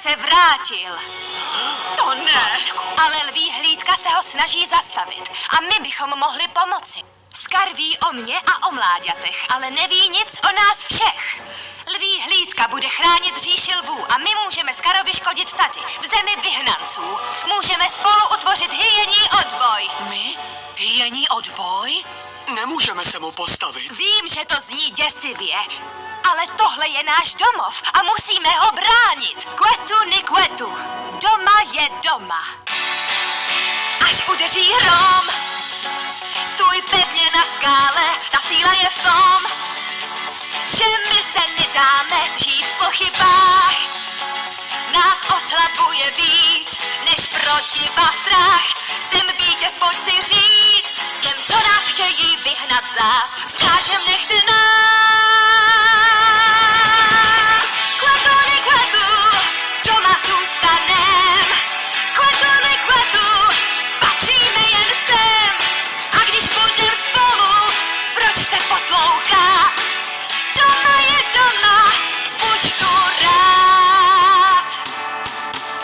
se vrátil. To ne. Ale lví hlídka se ho snaží zastavit a my bychom mohli pomoci. Skar ví o mně a o mláďatech, ale neví nic o nás všech. Lví hlídka bude chránit říši lvů a my můžeme Skarovi škodit tady, v zemi vyhnanců. Můžeme spolu utvořit hyení odboj. My? Hyení odboj? Nemůžeme se mu postavit. Vím, že to zní děsivě, ale tohle je náš domov a musíme ho bránit. Kvetu ni kvetu, doma je doma. Až udeří hrom, stůj pevně na skále, ta síla je v tom, že my se nedáme žít v pochybách. Nás oslabuje víc, než protivá strach. Jsem vítěz, pojď si říct, jen co nás chtějí vyhnat zás, vzkážem nechte nás. Kvetu ni kvetu, doma zůstanem. Kvetu ni kvetu, patříme jen sem. A když budem spolu, proč se potloukat? Doma je doma, buď tu rád.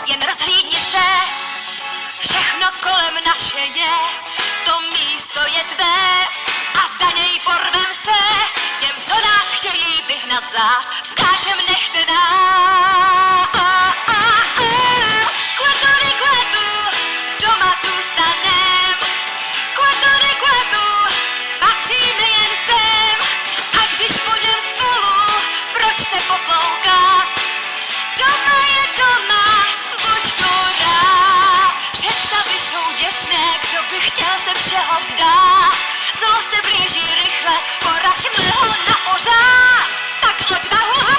Jen rozhlídni se, všechno kolem naše je, to místo je tvé a za něj porvem se, těm, co nás chtějí vyhnat zás, vzkážem nechte nás. Kvetu ni kvetu, doma zůstanem. Kvetu ni kvetu, patříme jen sem. A když budem spolu, proč se potloukat? Doma je doma, buď tu rád. Představy jsou děsné, kdo by chtěl se všeho vzdát. Zlo se blíží rychle, poražme ho na pořád. Tak odvahu a